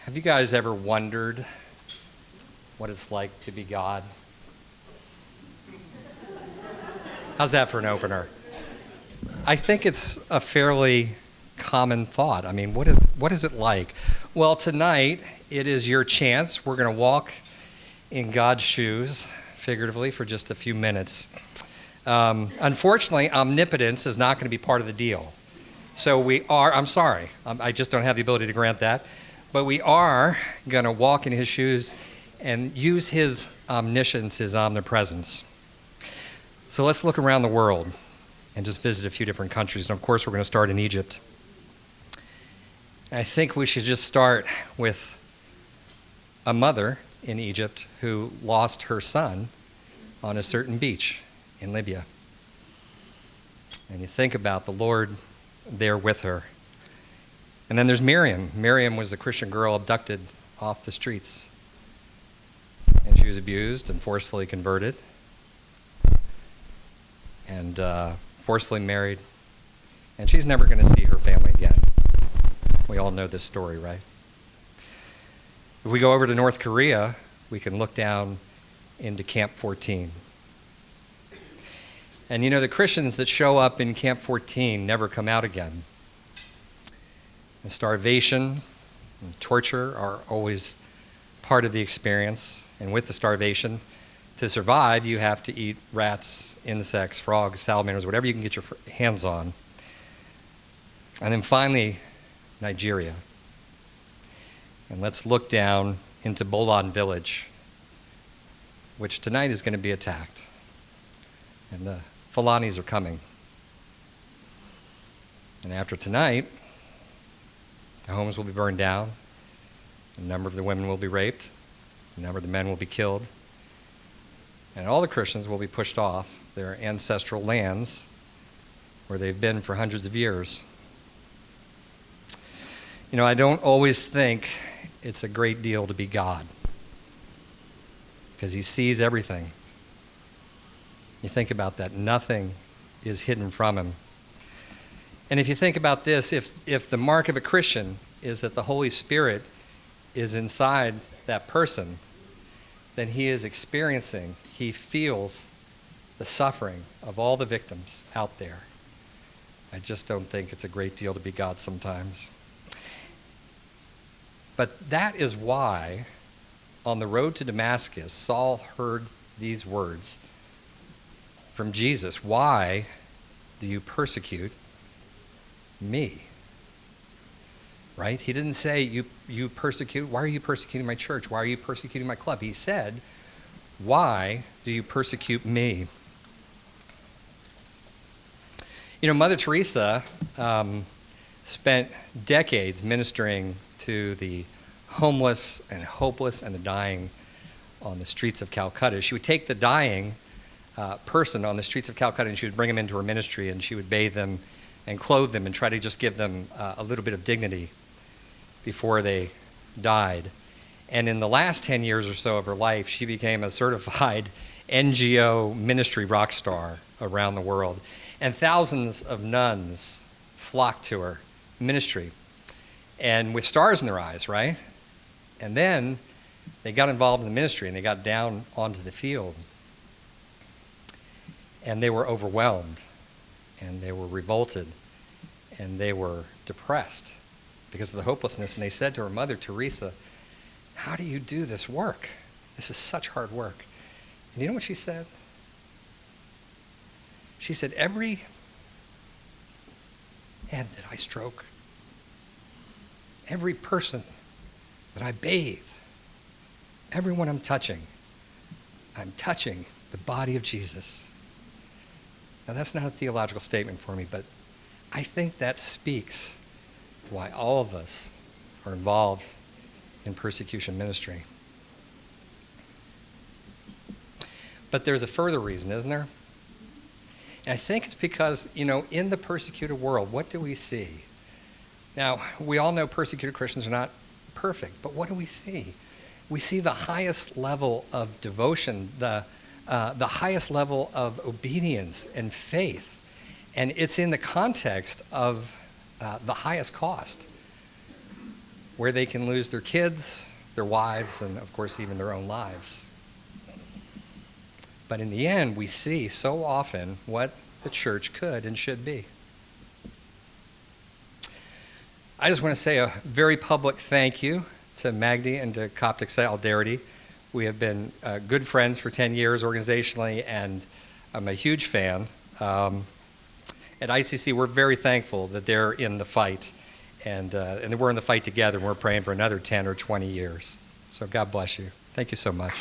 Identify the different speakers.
Speaker 1: Have you guys ever wondered what it's like to be God? How's that for an opener? I think it's a fairly common thought. I mean, what is it like? Well, tonight it is your chance. We're going to walk in God's shoes, figuratively, for just a few minutes. Unfortunately, omnipotence is not going to be part of the deal. So I'm sorry, I just don't have the ability to grant that. But we are going to walk in his shoes and use his omniscience, his omnipresence. So let's look around the world and just visit a few different countries. And of course, we're going to start in Egypt. I think we should just start with a mother in Egypt who lost her son on a certain beach in Libya. And you think about the Lord there with her. And then there's Miriam. Miriam was a Christian girl abducted off the streets. And she was abused and forcefully converted. And forcefully married. And she's never going to see her family again. We all know this story, right? If we go over to North Korea, we can look down into Camp 14. And you know, the Christians that show up in Camp 14 never come out again. And starvation and torture are always part of the experience. And with the starvation, to survive, you have to eat rats, insects, frogs, salamanders, whatever you can get your hands on. And then finally, Nigeria. And let's look down into Bolon village, which tonight is going to be attacked. And the Fulanis are coming. And after tonight, the homes will be burned down. A number of the women will be raped. A number of the men will be killed. And all the Christians will be pushed off their ancestral lands where they've been for hundreds of years. You know, I don't always think it's a great deal to be God, because he sees everything. You think about that. Nothing is hidden from him. And if you think about this, if the mark of a Christian is that the Holy Spirit is inside that person, then he is experiencing, he feels the suffering of all the victims out there. I just don't think it's a great deal to be God sometimes. But that is why, on the road to Damascus, Saul heard these words from Jesus. Why do you persecute me? Right? He didn't say, you persecute. Why are you persecuting my church? Why are you persecuting my club? He said, why do you persecute me? You know, Mother Teresa spent decades ministering to the homeless and hopeless and the dying on the streets of Calcutta. She would take the dying person on the streets of Calcutta and she would bring them into her ministry, and she would bathe them and clothe them and try to just give them a little bit of dignity before they died. And in the last 10 years or so of her life, she became a certified NGO ministry rock star around the world. And thousands of nuns flocked to her ministry, and with stars in their eyes, right? And then they got involved in the ministry and they got down onto the field. And they were overwhelmed, and they were revolted, and they were depressed because of the hopelessness. And they said to her, Mother Teresa, how do you do this work? This is such hard work. And you know what she said? She said, every head that I stroke, every person that I bathe, everyone I'm touching the body of Jesus. Now, that's not a theological statement for me, but I think that speaks to why all of us are involved in persecution ministry. But there's a further reason, isn't there? And I think it's because, you know, in the persecuted world, what do we see? Now, we all know persecuted Christians are not perfect, but what do we see? We see the highest level of devotion, the highest level of obedience and faith. And it's in the context of the highest cost. where they can lose their kids, their wives, and of course even their own lives. But in the end, we see so often what the church could and should be. I just want to say a very public thank you to Magdi and to Coptic Solidarity. We have been good friends for 10 years organizationally, and I'm a huge fan. At ICC, we're very thankful that they're in the fight, and that we're in the fight together, and we're praying for another 10 or 20 years. So God bless you. Thank you so much.